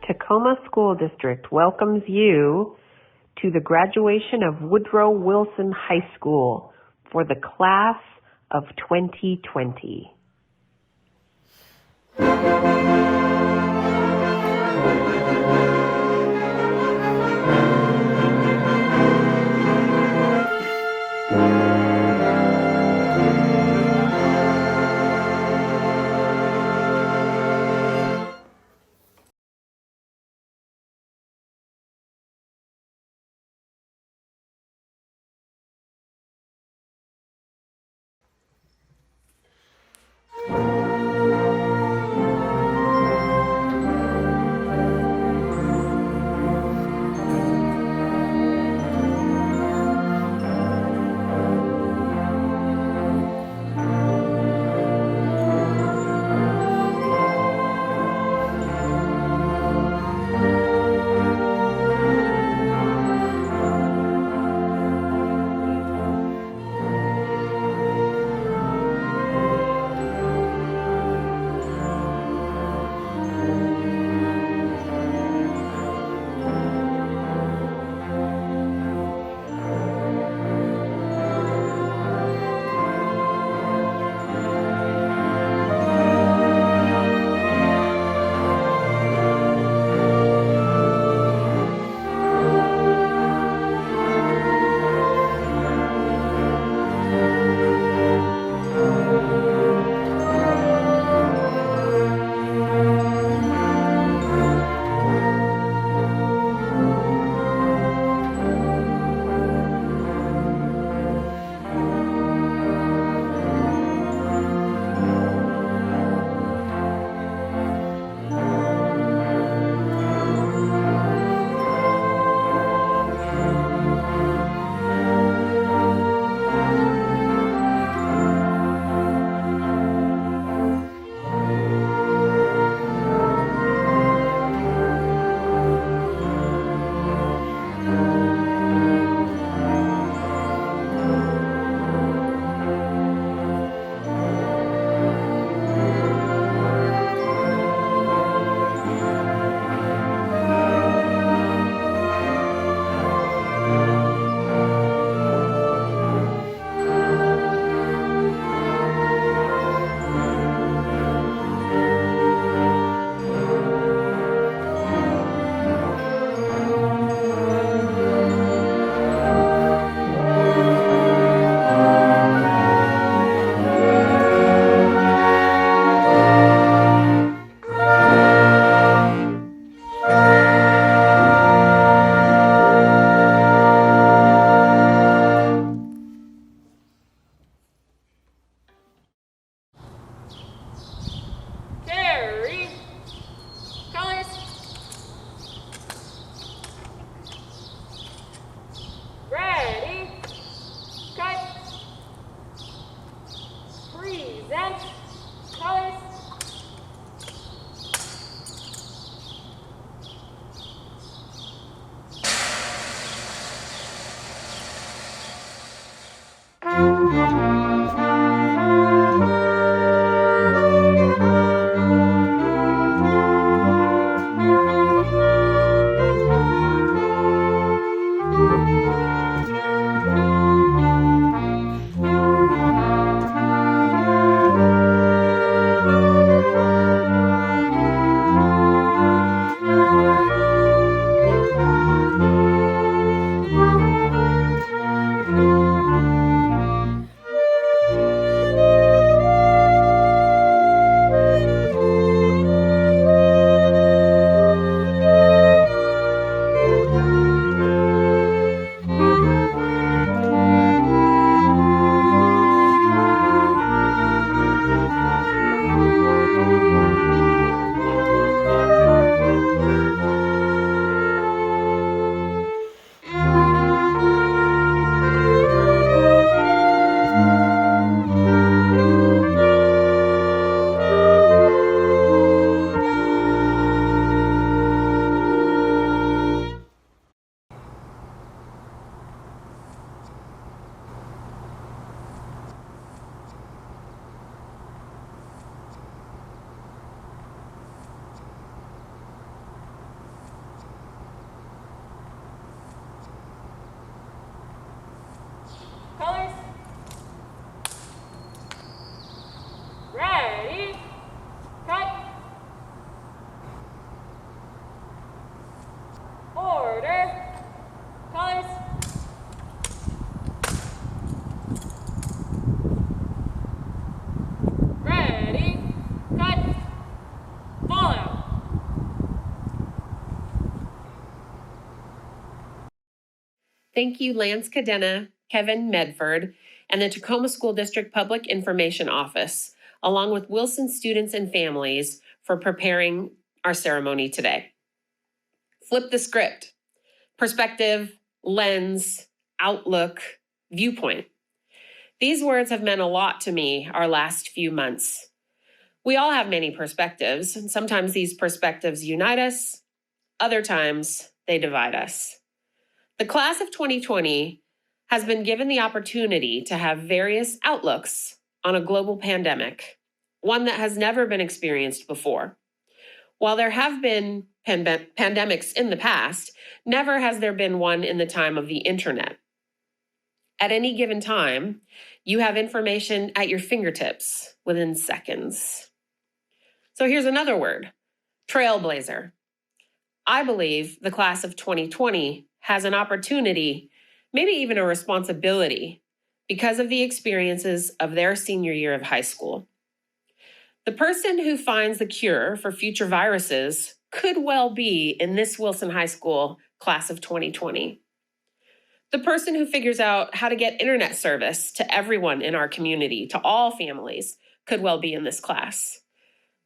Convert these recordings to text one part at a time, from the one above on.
Tacoma School District welcomes you to the graduation of Woodrow Wilson High School for the class of 2020. Thank you, Lance Cadena, Kevin Medford, and the Tacoma School District Public Information Office, along with Wilson students and families, for preparing our ceremony today. Flip the script. Perspective, lens, outlook, viewpoint. These words have meant a lot to me our last few months. We all have many perspectives, and sometimes these perspectives unite us, other times they divide us. The class of 2020 has been given the opportunity to have various outlooks on a global pandemic, one that has never been experienced before. While there have been pandemics in the past, never has there been one in the time of the internet. At any given time, you have information at your fingertips within seconds. So here's another word, trailblazer. I believe the class of 2020 has an opportunity, maybe even a responsibility, because of the experiences of their senior year of high school. The person who finds the cure for future viruses could well be in this Wilson High School class of 2020. The person who figures out how to get internet service to everyone in our community, to all families, could well be in this class.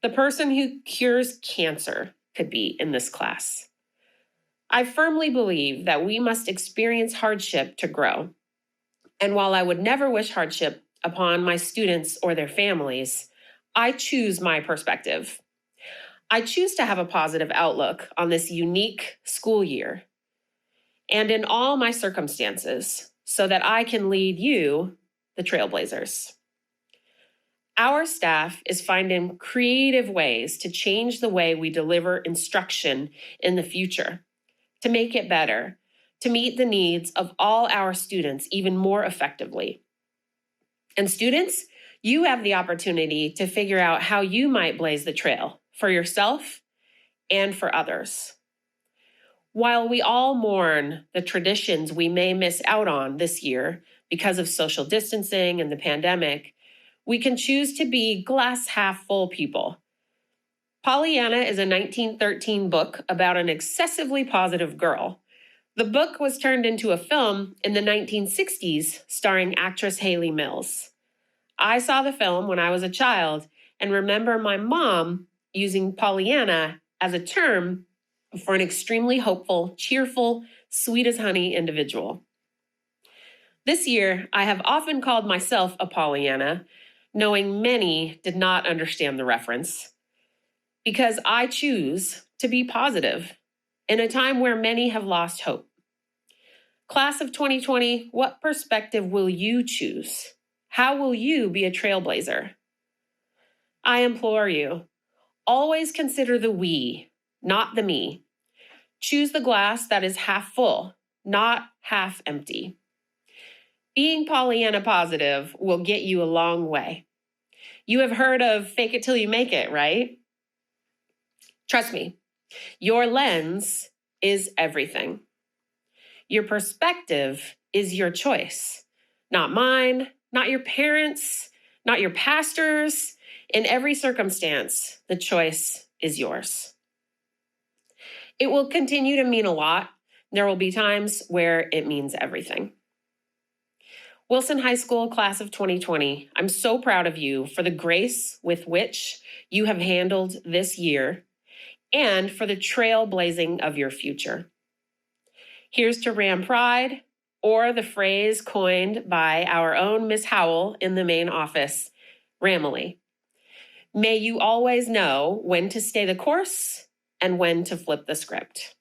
The person who cures cancer could be in this class. I firmly believe that we must experience hardship to grow. And while I would never wish hardship upon my students or their families, I choose my perspective. I choose to have a positive outlook on this unique school year and in all my circumstances so that I can lead you, the trailblazers. Our staff is finding creative ways to change the way we deliver instruction in the future, to make it better, to meet the needs of all our students even more effectively. And students, you have the opportunity to figure out how you might blaze the trail for yourself and for others. While we all mourn the traditions we may miss out on this year because of social distancing and the pandemic, we can choose to be glass half full people. Pollyanna is a 1913 book about an excessively positive girl. The book was turned into a film in the 1960s starring actress Hayley Mills. I saw the film when I was a child and remember my mom using Pollyanna as a term for an extremely hopeful, cheerful, sweet as honey individual. This year, I have often called myself a Pollyanna, knowing many did not understand the reference, because I choose to be positive in a time where many have lost hope. Class of 2020, what perspective will you choose? How will you be a trailblazer? I implore you, always consider the we, not the me. Choose the glass that is half full, not half empty. Being Pollyanna positive will get you a long way. You have heard of fake it till you make it, right? Trust me, your lens is everything. Your perspective is your choice, not mine, not your parents, not your pastors. In every circumstance, the choice is yours. It will continue to mean a lot. There will be times where it means everything. Wilson High School class of 2020, I'm so proud of you for the grace with which you have handled this year and for the trailblazing of your future. Here's to Ram Pride, or the phrase coined by our own Miss Howell in the main office, Ramily. May you always know when to stay the course and when to flip the script.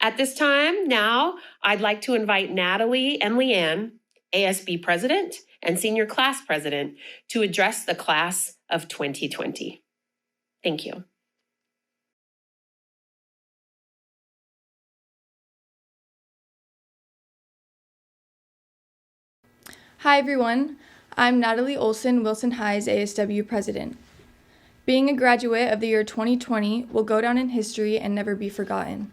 At this time, now, I'd like to invite Natalie and Leanne, ASB President and Senior Class President, to address the class of 2020. Thank you. Hi everyone, I'm Natalie Olson, Wilson High's ASW President. Being a graduate of the year 2020 will go down in history and never be forgotten.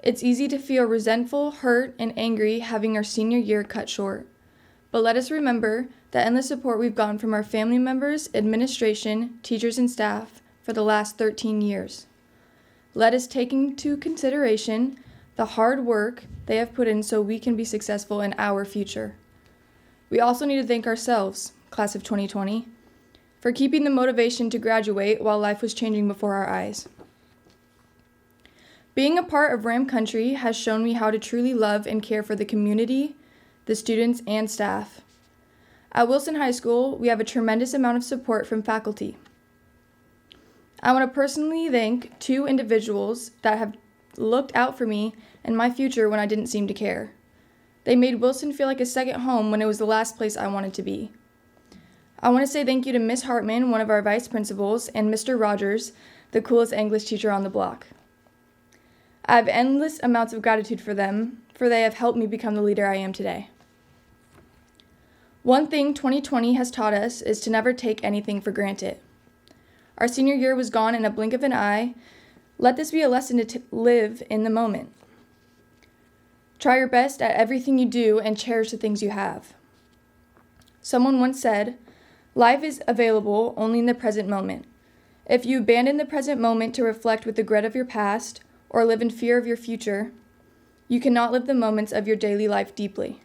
It's easy to feel resentful, hurt, and angry having our senior year cut short. But let us remember the endless support we've gotten from our family members, administration, teachers, and staff for the last 13 years. Let us take into consideration the hard work they have put in so we can be successful in our future. We also need to thank ourselves, class of 2020, for keeping the motivation to graduate while life was changing before our eyes. Being a part of Ram Country has shown me how to truly love and care for the community, the students, and staff. At Wilson High School, we have a tremendous amount of support from faculty. I want to personally thank 2 individuals that have looked out for me and my future when I didn't seem to care. They made Wilson feel like a second home when it was the last place I wanted to be. I want to say thank you to Miss Hartman, one of our vice principals, and Mr. Rogers, the coolest English teacher on the block. I have endless amounts of gratitude for them, for they have helped me become the leader I am today. One thing 2020 has taught us is to never take anything for granted. Our senior year was gone in a blink of an eye. Let this be a lesson to live in the moment. Try your best at everything you do and cherish the things you have. Someone once said, "Life is available only in the present moment. If you abandon the present moment to reflect with regret of your past or live in fear of your future, you cannot live the moments of your daily life deeply."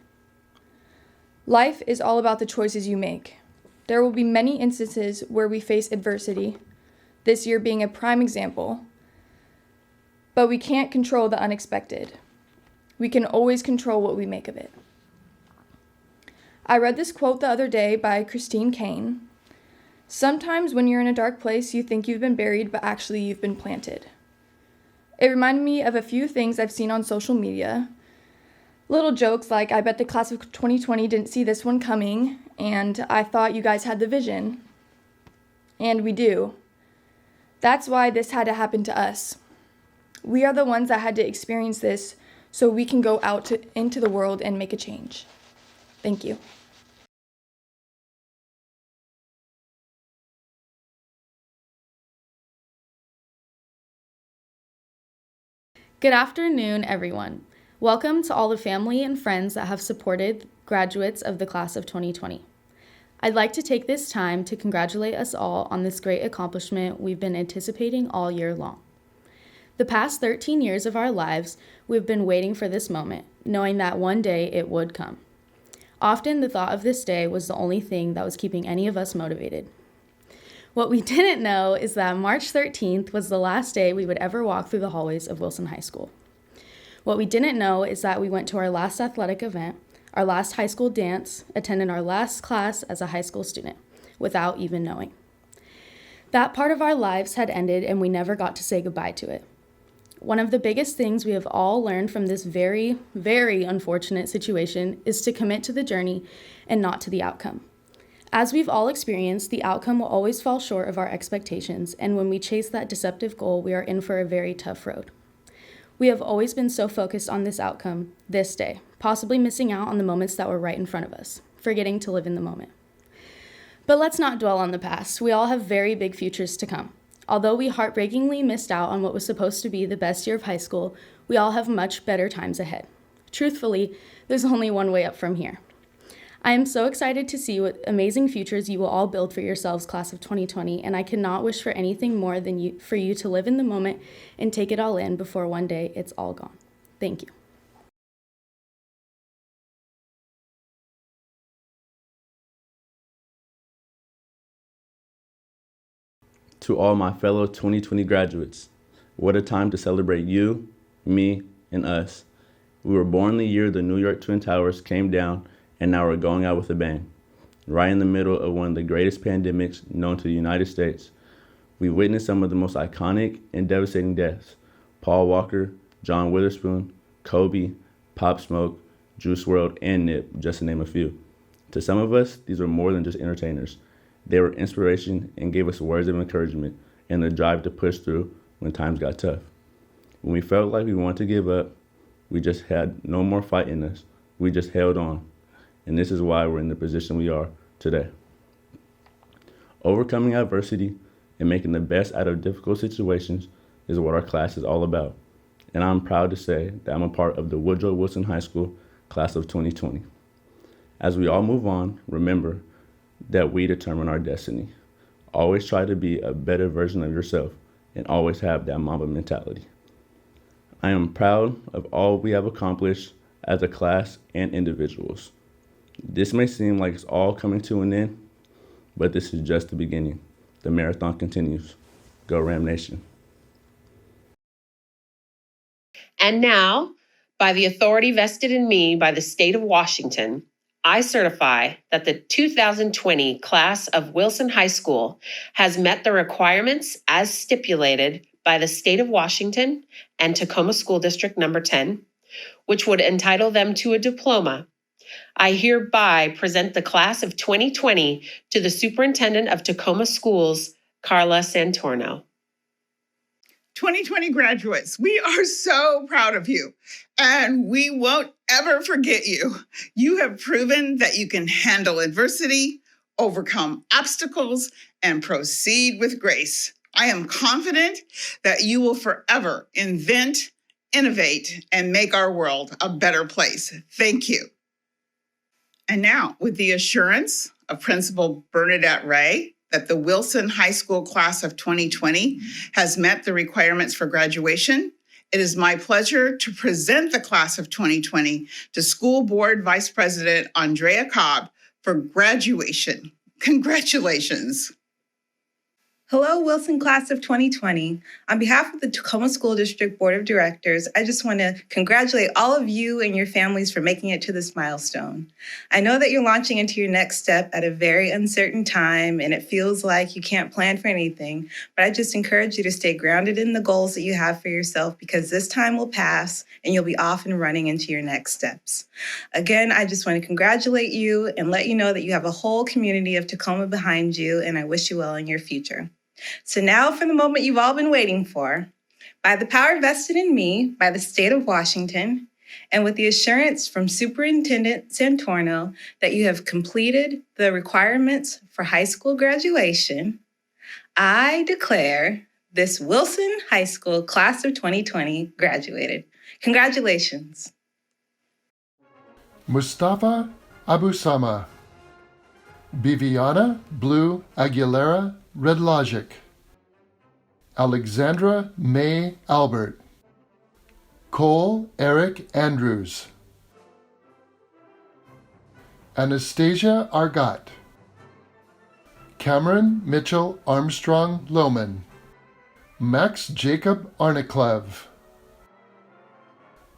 Life is all about the choices you make. There will be many instances where we face adversity, this year being a prime example, but we can't control the unexpected. We can always control what we make of it. I read this quote the other day by Christine Kane. "Sometimes when you're in a dark place, you think you've been buried, but actually you've been planted." It reminded me of a few things I've seen on social media. Little jokes like, "I bet the class of 2020 didn't see this one coming, and I thought you guys had the vision." And we do. That's why this had to happen to us. We are the ones that had to experience this so we can go out into the world and make a change. Thank you. Good afternoon, everyone. Welcome to all the family and friends that have supported graduates of the class of 2020. I'd like to take this time to congratulate us all on this great accomplishment we've been anticipating all year long. The past 13 years of our lives, we've been waiting for this moment, knowing that one day it would come. Often, the thought of this day was the only thing that was keeping any of us motivated. What we didn't know is that March 13th was the last day we would ever walk through the hallways of Wilson High School. What we didn't know is that we went to our last athletic event, our last high school dance, attended our last class as a high school student, without even knowing. That part of our lives had ended and we never got to say goodbye to it. One of the biggest things we have all learned from this very, very unfortunate situation is to commit to the journey and not to the outcome. As we've all experienced, the outcome will always fall short of our expectations, and when we chase that deceptive goal, we are in for a very tough road. We have always been so focused on this outcome, this day, possibly missing out on the moments that were right in front of us, forgetting to live in the moment. But let's not dwell on the past. We all have very big futures to come. Although we heartbreakingly missed out on what was supposed to be the best year of high school, we all have much better times ahead. Truthfully, there's only one way up from here. I am so excited to see what amazing futures you will all build for yourselves, class of 2020, and I cannot wish for anything more than for you to live in the moment and take it all in before one day it's all gone. Thank you. To all my fellow 2020 graduates, what a time to celebrate you, me, and us. We were born the year the New York Twin Towers came down, and now we're going out with a bang. Right in the middle of one of the greatest pandemics known to the United States, we witnessed some of the most iconic and devastating deaths. Paul Walker, John Witherspoon, Kobe, Pop Smoke, Juice WRLD, and Nip, just to name a few. To some of us, these were more than just entertainers. They were inspiration and gave us words of encouragement and the drive to push through when times got tough. When we felt like we wanted to give up, we just had no more fight in us. We just held on. And this is why we're in the position we are today. Overcoming adversity and making the best out of difficult situations is what our class is all about. And I'm proud to say that I'm a part of the Woodrow Wilson High School class of 2020. As we all move on, remember that we determine our destiny. Always try to be a better version of yourself and always have that Mamba mentality. I am proud of all we have accomplished as a class and individuals. This may seem like it's all coming to an end, but this is just the beginning. The marathon continues. Go Ram Nation. And now, by the authority vested in me by the state of Washington, I certify that the 2020 class of Wilson High School has met the requirements as stipulated by the state of Washington and Tacoma School District Number 10, which would entitle them to a diploma. I hereby present the class of 2020 to the Superintendent of Tacoma Schools, Carla Santorno. 2020 graduates, we are so proud of you, and we won't ever forget you. You have proven that you can handle adversity, overcome obstacles, and proceed with grace. I am confident that you will forever invent, innovate, and make our world a better place. Thank you. And now, with the assurance of Principal Bernadette Ray, that the Wilson High School class of 2020 has met the requirements for graduation, it is my pleasure to present the class of 2020 to School Board Vice President Andrea Cobb for graduation. Congratulations. Hello, Wilson class of 2020. On behalf of the Tacoma School District Board of Directors, I just want to congratulate all of you and your families for making it to this milestone. I know that you're launching into your next step at a very uncertain time, and it feels like you can't plan for anything, but I just encourage you to stay grounded in the goals that you have for yourself, because this time will pass and you'll be off and running into your next steps. Again, I just want to congratulate you and let you know that you have a whole community of Tacoma behind you, and I wish you well in your future. So now for the moment you've all been waiting for. By the power vested in me by the state of Washington, and with the assurance from Superintendent Santorno that you have completed the requirements for high school graduation, I declare this Wilson High School class of 2020 graduated. Congratulations. Mustafa Abusama, Viviana Blue Aguilera Redlogic, Alexandra May Albert, Cole Eric Andrews, Anastasia Argot, Cameron Mitchell Armstrong Lohman, Max Jacob Arniklev,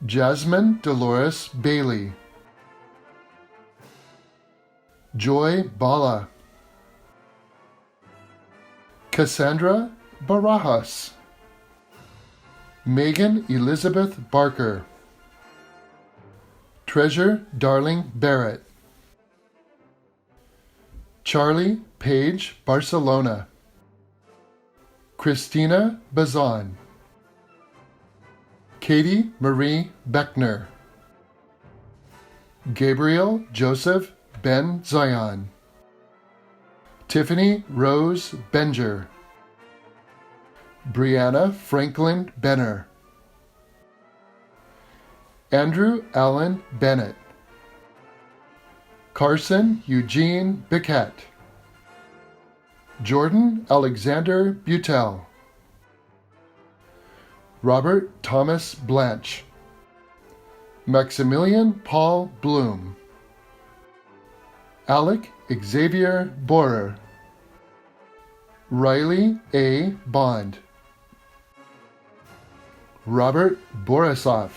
Jasmine Dolores Bailey, Joy Bala, Cassandra Barajas, Megan Elizabeth Barker, Treasure Darling Barrett, Charlie Page Barcelona, Christina Bazan, Katie Marie Beckner, Gabriel Joseph Ben Zion, Tiffany Rose Benger, Brianna Franklin Benner, Andrew Allen Bennett, Carson Eugene Biquette, Jordan Alexander Butel, Robert Thomas Blanche, Maximilian Paul Bloom, Alec Xavier Borer, Riley A. Bond, Robert Borisov,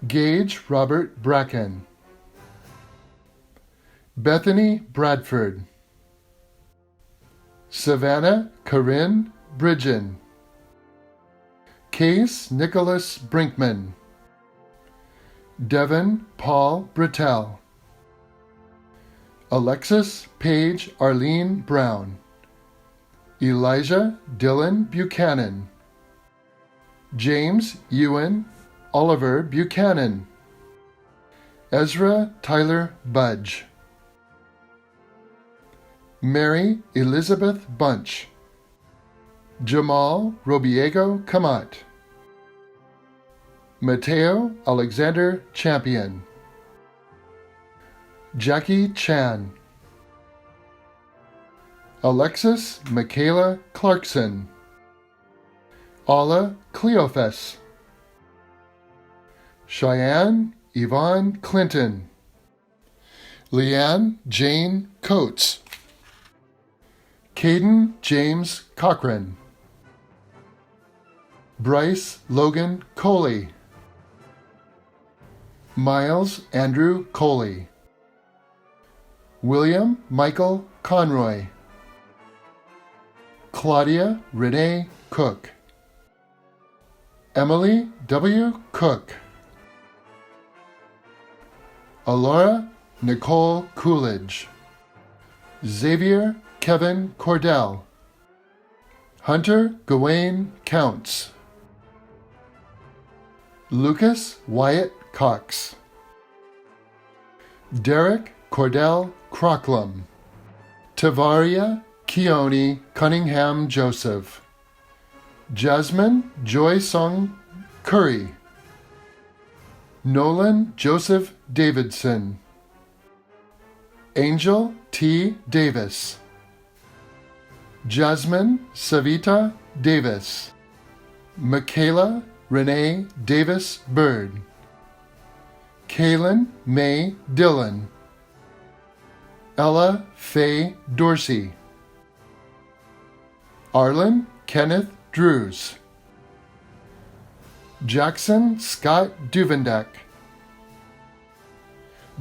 Gage Robert Bracken, Bethany Bradford, Savannah Corinne Bridgen, Case Nicholas Brinkman, Devin Paul Britell, Alexis Paige Arlene Brown, Elijah Dylan Buchanan, James Ewan Oliver Buchanan, Ezra Tyler Budge, Mary Elizabeth Bunch, Jamal Robiego Kamat, Mateo Alexander Champion, Jackie Chan, Alexis Michaela Clarkson, Alla Cleophas. Cheyenne Yvonne Clinton. Leanne Jane Coates. Caden James Cochran. Bryce Logan Coley. Miles Andrew Coley. William Michael Conroy. Claudia Renee Cook. Emily W. Cook. Alora Nicole Coolidge. Xavier Kevin Cordell. Hunter Gawain Counts. Lucas Wyatt Cox. Derek Cordell Crocklum. Tavaria Keone Cunningham Joseph. Jasmine Joy Sung Curry. Nolan Joseph Davidson. Angel T. Davis. Jasmine Savita Davis. Michaela Renee Davis Bird. Kaylin May Dillon. Ella Faye Dorsey. Arlen Kenneth Drews. Jackson Scott Duvendeck.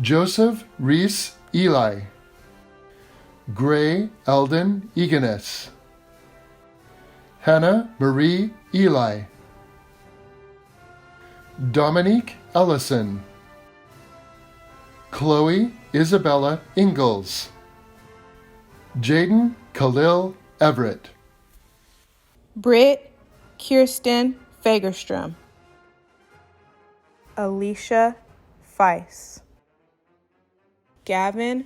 Joseph Reese Eli. Gray Eldon Eganis. Hannah Marie Eli. Dominique Ellison. Chloe Isabella Ingalls. Jaden Khalil Everett. Britt Kirsten Fagerstrom. Alicia Feiss. Gavin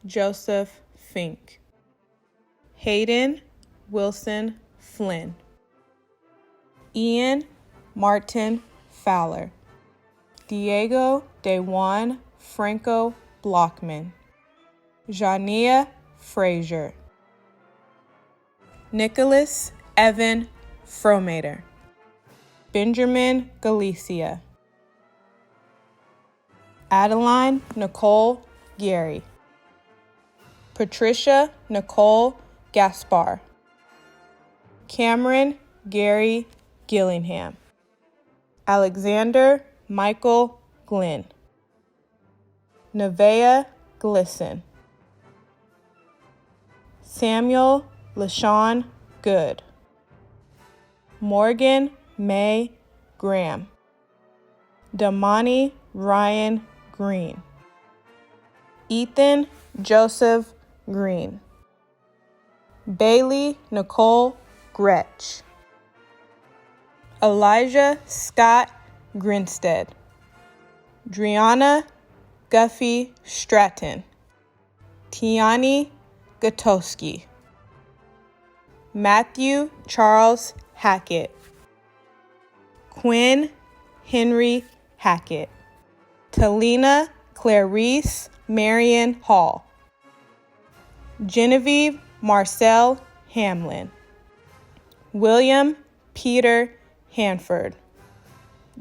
Joseph Fink. Hayden Wilson Flynn. Ian Martin Fowler. Diego Dewan Franco Blockman. Jania Frazier. Nicholas Evan Fromater. Benjamin Galicia. Adeline Nicole Gary. Patricia Nicole Gaspar. Cameron Gary Gillingham. Alexander Michael Glenn. Nevaeh Glisson. Samuel LaShawn Good. Morgan May Graham. Damani Ryan Green. Ethan Joseph Green. Bailey Nicole Gretsch. Elijah Scott Grinstead. Driana Guffey Stratton. Tiani Gutowski. Matthew Charles Hackett. Quinn Henry Hackett. Talina Clarice Marion Hall. Genevieve Marcel Hamlin. William Peter Hanford.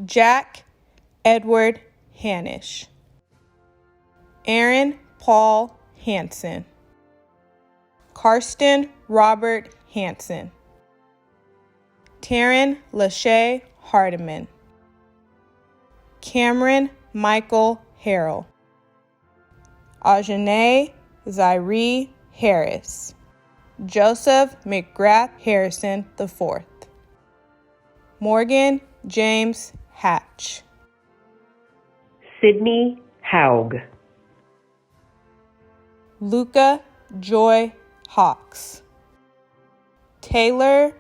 Jack Edward Hanish. Aaron Paul Hansen. Karsten Robert Hansen. Taryn Lachey Hardiman. Cameron Michael Harrell. Ajane Zaire Harris. Joseph McGrath Harrison IV. Morgan James Hatch. Sydney Haug. Luca Joy Hawks. Taylor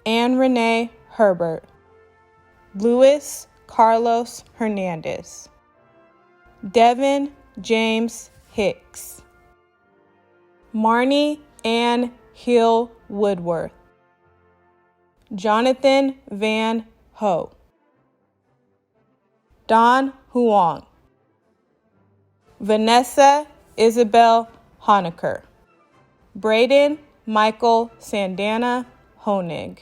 Ann Renee Herbert. Luis Carlos Hernandez. Devin James Hicks. Marnie Ann Hill Woodworth. Jonathan Van Ho. Don Huang. Vanessa Isabel Honecker. Braden Michael Sandana Honig.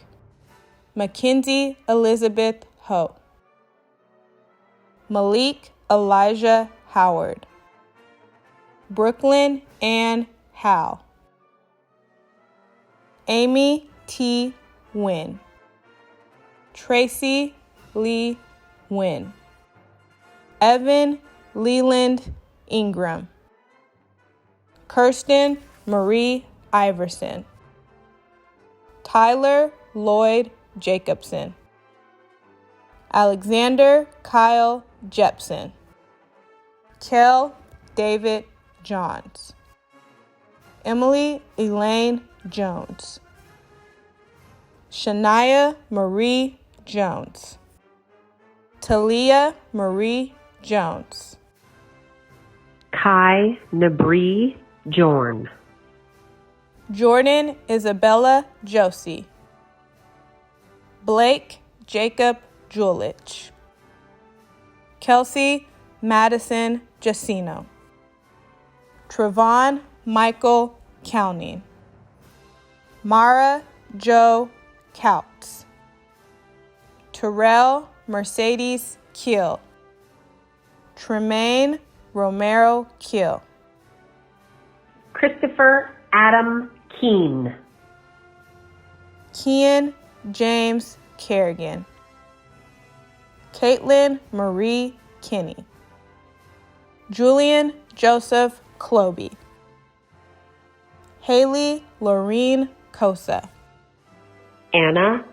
Mackenzie Elizabeth Ho. Malik Elijah Howard. Brooklyn Ann Howe. Amy T. Wynn. Tracy Lee Wynn. Evan Leland Ingram. Kirsten Marie Iverson. Tyler Lloyd Jacobson. Alexander Kyle Jepson. Kel David Johns. Emily Elaine Jones. Shania Marie Jones. Talia Marie Jones. Kai Nabri Jorn. Jordan Isabella Josie. Blake Jacob Julich. Kelsey Madison Jacino. Trevon Michael Cowning. Mara Joe Couts. Terrell Mercedes Kiel. Tremaine Romero Kiel. Christopher Adam Keen. Kian James Kerrigan. Caitlin Marie Kinney. Julian Joseph Cloby. Haley Lorene Kosa. Anna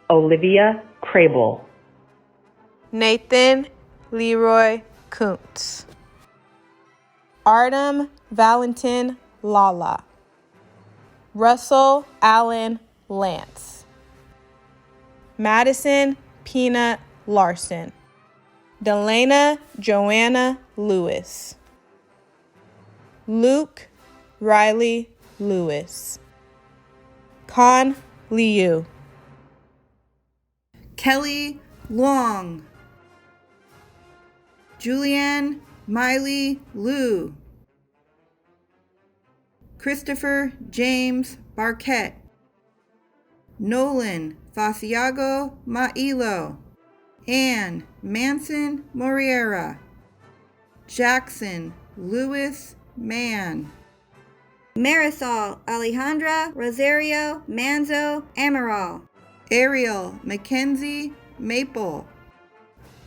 Olivia Crable. Nathan Leroy Kuntz. Artem Valentin Lala. Russell Allen Lance. Madison Peanut Larson. Delana Joanna Lewis. Luke Riley Lewis. Con Liu. Kelly Long. Julianne Miley Liu. Christopher James Barquette. Nolan Fasiago Mailo. Ann Manson Moriera. Jackson Lewis Mann. Marisol Alejandra Rosario Manzo Amaral. Ariel Mackenzie Maple.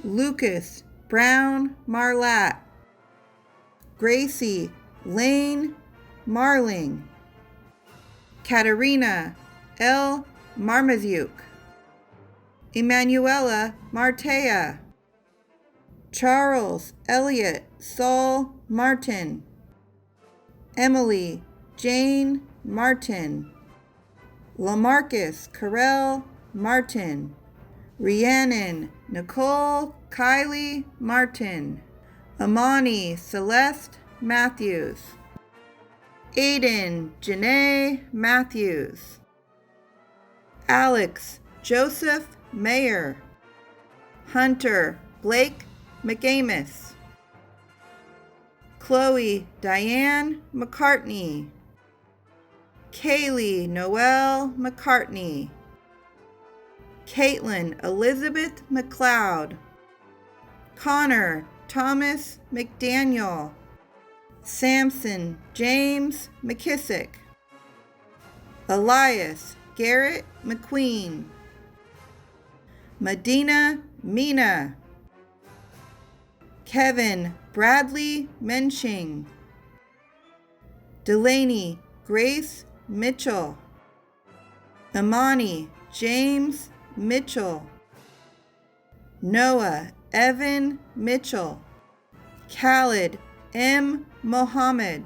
Lucas Brown Marlatt. Gracie Lane Marling. Katerina L. Marmaziuk. Emanuela Martea. Charles Elliott Saul Martin. Emily Jane Martin. Lamarcus Carell Martin. Rhiannon Nicole Kylie Martin. Amani Celeste Matthews. Aiden Janae Matthews. Alex Joseph Mayer. Hunter Blake McAmis. Chloe Diane McCartney. Kaylee Noel McCartney. Caitlin Elizabeth McLeod. Connor Thomas McDaniel. Samson James McKissick. Elias Garrett McQueen. Medina Mina. Kevin Bradley Menching. Delaney Grace Mitchell. Imani James Mitchell. Noah Evan Mitchell. Khalid M. Mohammed.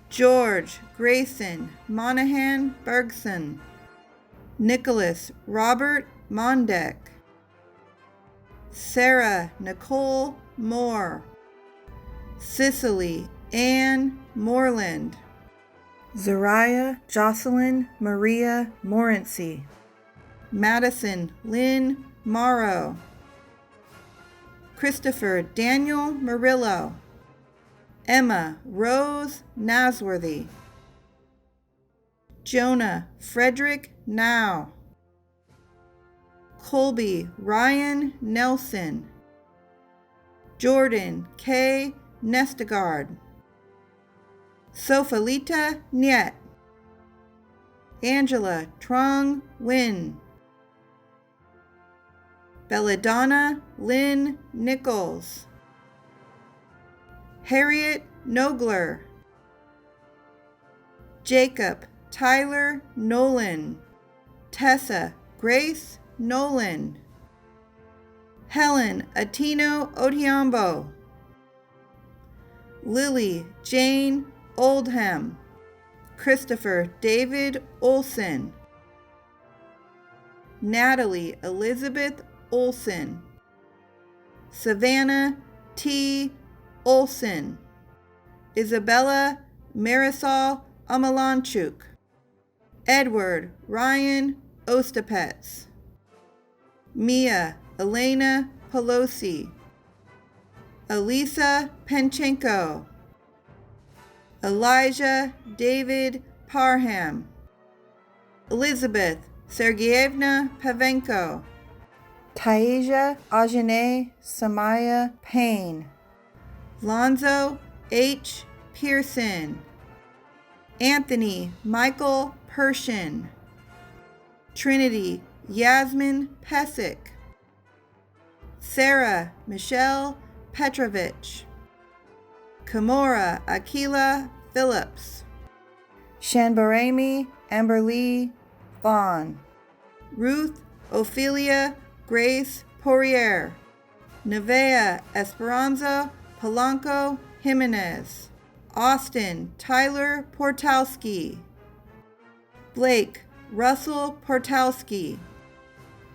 George Grayson Monahan Bergson. Nicholas Robert Mondek. Sarah Nicole Moore. Cicely Ann Moreland. Zariah Jocelyn Maria Morency. Madison Lynn Morrow. Christopher Daniel Murillo. Emma Rose Nasworthy. Jonah Frederick Now. Colby Ryan Nelson, Jordan K. Nestegard, Sofalita Niet, Angela Trong Nguyen, Belladonna Lynn Nichols, Harriet Nogler, Jacob Tyler Nolan, Tessa Grace Nolan, Helen Atino Odhiambo, Lily Jane Oldham, Christopher David Olson, Natalie Elizabeth Olson, Savannah T. Olson, Isabella Marisol Amalanchuk, Edward Ryan Ostapetz, Mia Elena Pelosi, Elisa Penchenko, Elijah David Parham, Elizabeth Sergeyevna Pavenko, Taisia Ajane Samaya Payne, Lonzo H. Pearson, Anthony Michael Pershin, Trinity Yasmin Pesic, Sarah Michelle Petrovich, Kimora Akila Phillips, Shanbarami Amberly Vaughn, Ruth Ophelia Grace Poirier, Nevea Esperanza Polanco Jimenez, Austin Tyler Portalski, Blake Russell Portalski,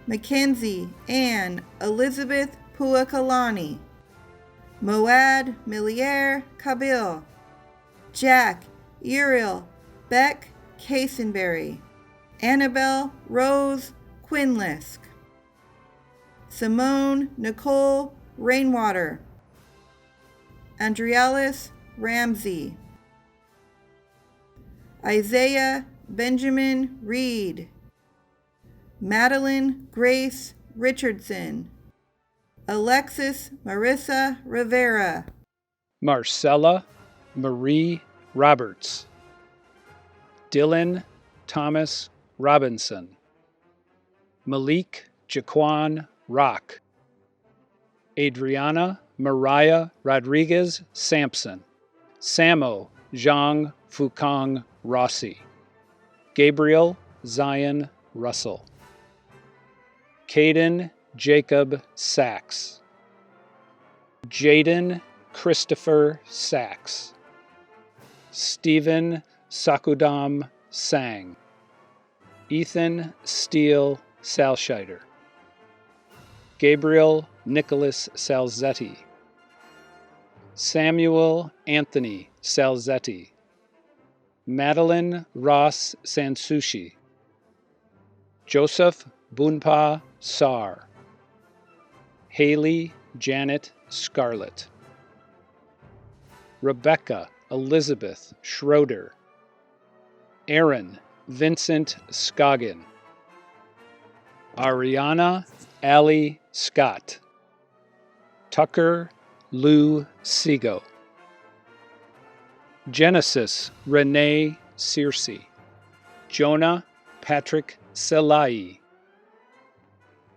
Mackenzie Ann Elizabeth Puakalani, Moad Millier Kabil, Jack Uriel Beck Casenberry, Annabelle Rose Quinlisk, Simone Nicole Rainwater, Andrealis Ramsey, Isaiah Benjamin Reed, Madeline Grace Richardson, Alexis Marissa Rivera, Marcella Marie Roberts, Dylan Thomas Robinson, Malik Jaquan Rock, Adriana Mariah Rodriguez Sampson, Samo Zhang Fukong Rossi, Gabriel Zion Russell, Caden Jacob Sachs, Jaden Christopher Sachs, Stephen Sakudam Sang, Ethan Steele Salscheider, Gabriel Nicholas Salzetti, Samuel Anthony Salzetti, Madeline Ross Sansushi, Joseph Bunpa Sar, Haley Janet Scarlett, Rebecca Elizabeth Schroeder, Aaron Vincent Scoggin, Ariana Allie Scott, Tucker Lou Seago, Genesis Renee Searcy, Jonah Patrick Selai,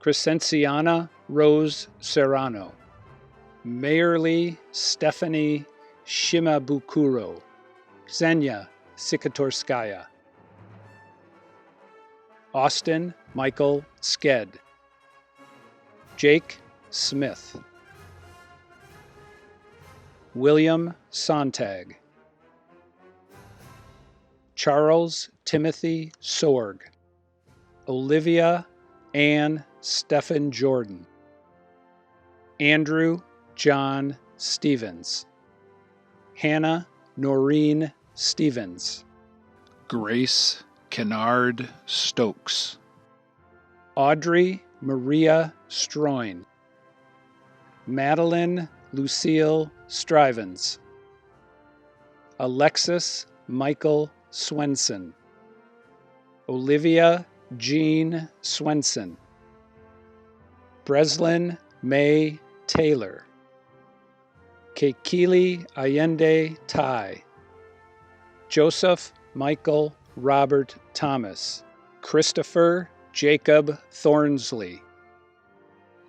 Crescenciana Rose Serrano, Mayerly Stephanie Shimabukuro, Xenia Sikatorskaya, Austin Michael Sked, Jake Smith, William Sontag, Charles Timothy Sorg, Olivia Ann Stephen Jordan, Andrew John Stevens, Hannah Noreen Stevens, Grace Kennard Stokes, Audrey Maria Stroin, Madeline Lucille Strivens, Alexis Michael Swenson, Olivia Jean Swenson, Breslin May Taylor, Kekili Allende Tai, Joseph Michael Robert Thomas, Christopher Jacob Thornsley,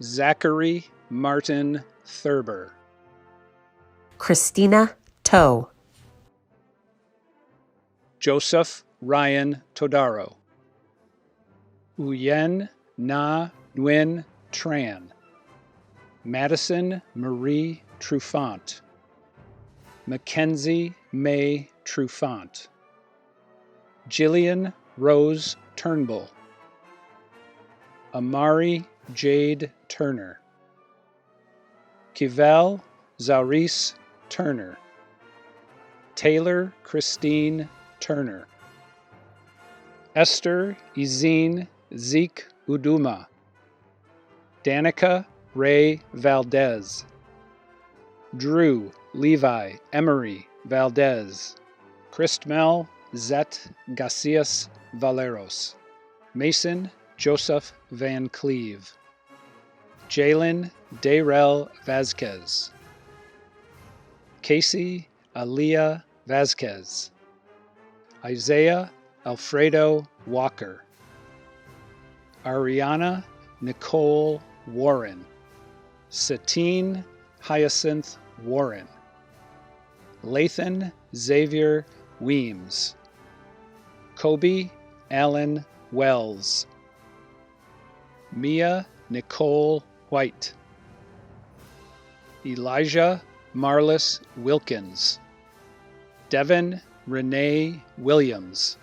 Zachary Martin Thurber, Christina Toe, Joseph Ryan Todaro, Uyen Na Nguyen Tran, Madison Marie Trufant, Mackenzie May Trufant, Jillian Rose Turnbull, Amari Jade Turner, Kivel Zauris Turner, Taylor Christine Turner, Esther Izine Zeke Uduma, Danica Ray Valdez, Drew Levi Emery Valdez, Christmel Zet Garcias Valeros, Mason Joseph Van Cleve, Jalen Dayrell Vasquez, Casey Aaliyah Vasquez, Isaiah Alfredo Walker, Ariana Nicole Warren, Satine Hyacinth Warren, Lathan Xavier Weems, Kobe Allen Wells, Mia Nicole White, Elijah Marlis Wilkins, Devin Renee Williams,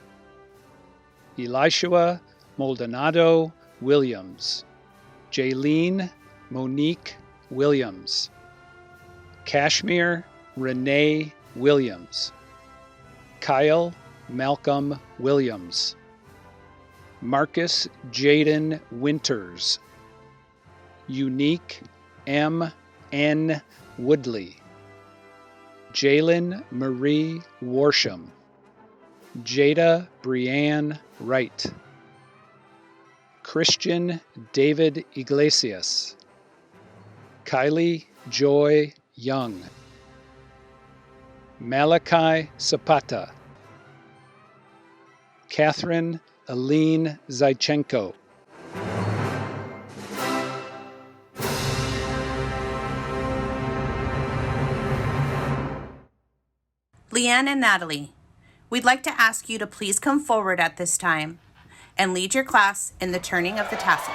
Elishua Maldonado Williams, Jaylene Monique Williams, Kashmir Renee Williams, Kyle Malcolm Williams, Marcus Jaden Winters, Unique M. N. Woodley, Jalen Marie Warsham, Jada Brianne Wright, Christian David Iglesias, Kylie Joy Young, Malachi Zapata, Catherine Aline Zaichenko, Leanne and Natalie, we'd like to ask you to please come forward at this time and lead your class in the turning of the tassel.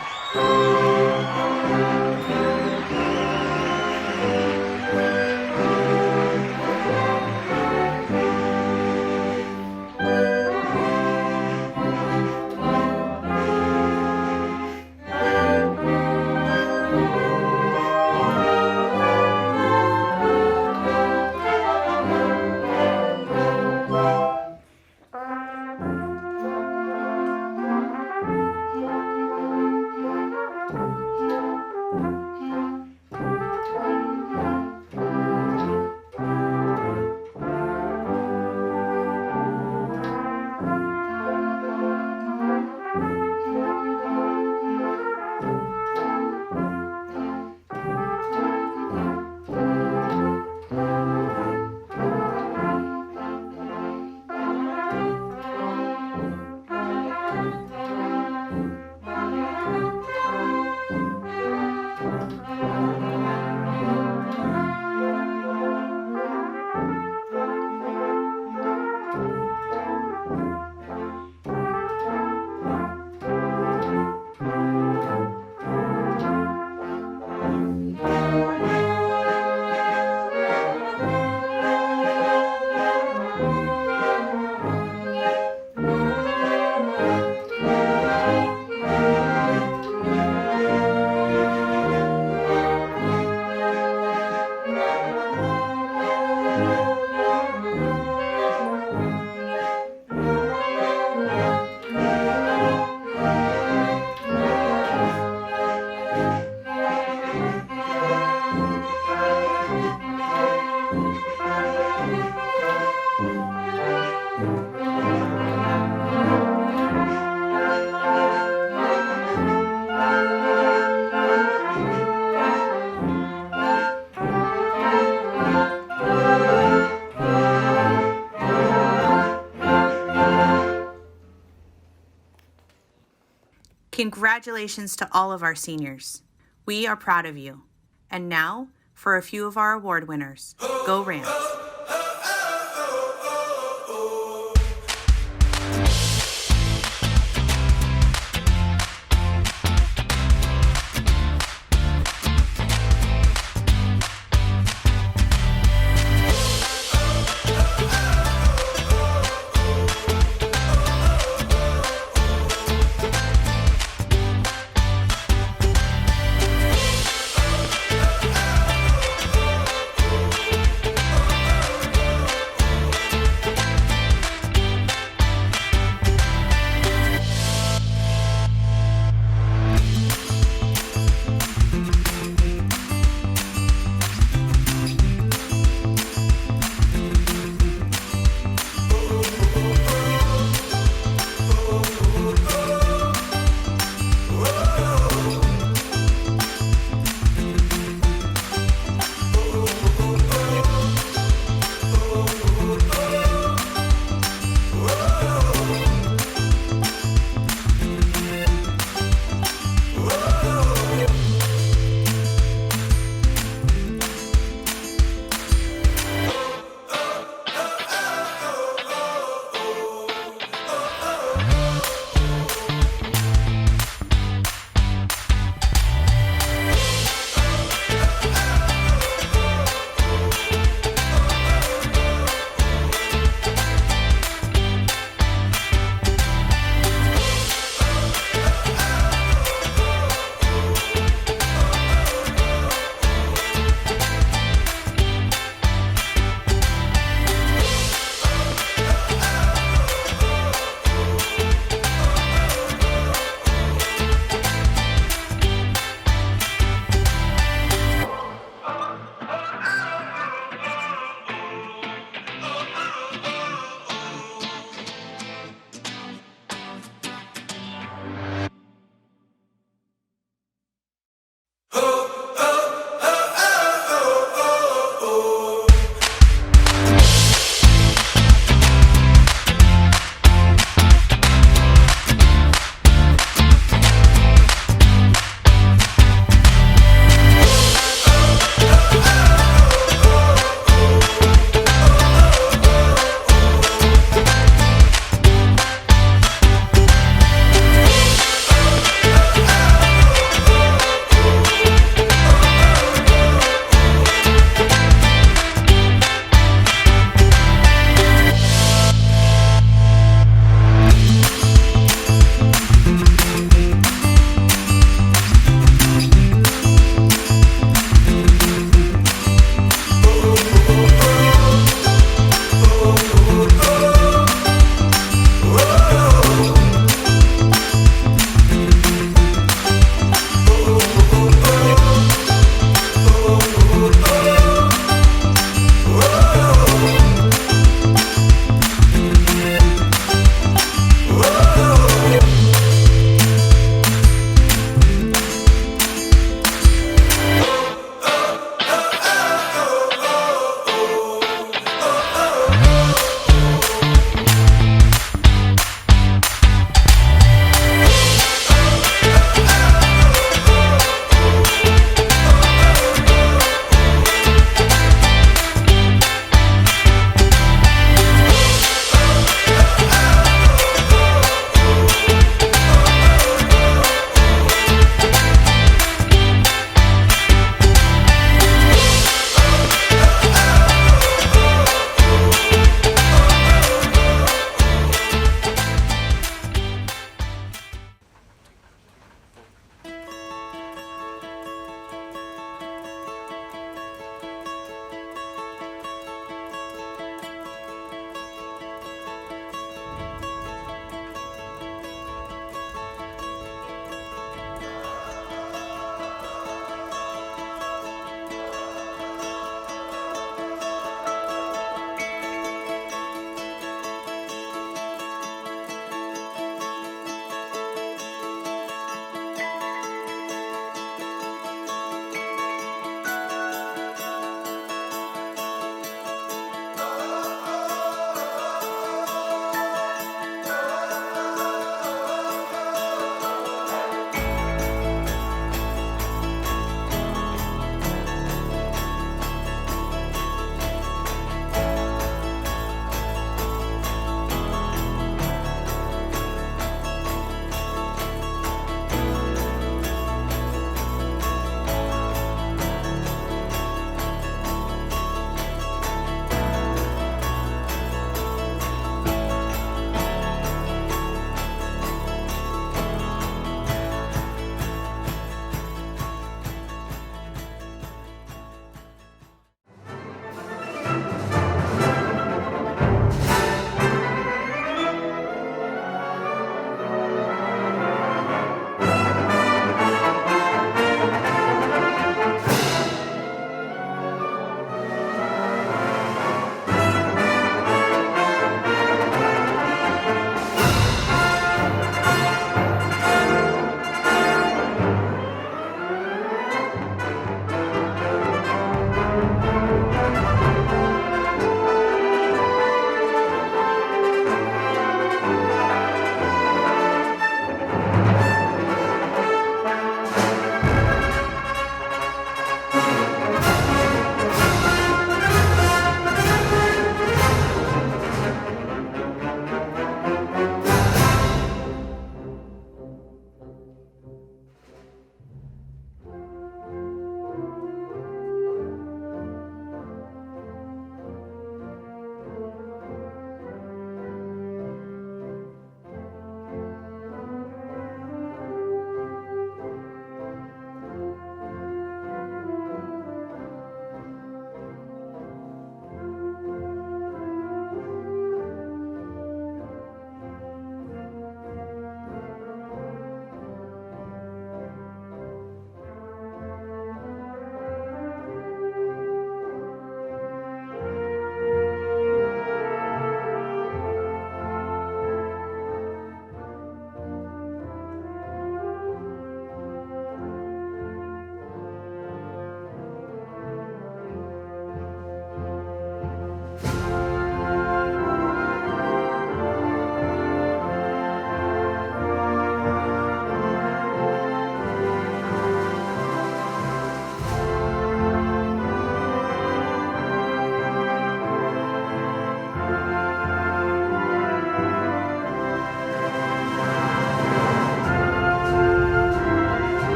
Congratulations to all of our seniors. We are proud of you. And now, for a few of our award winners. Go Rams!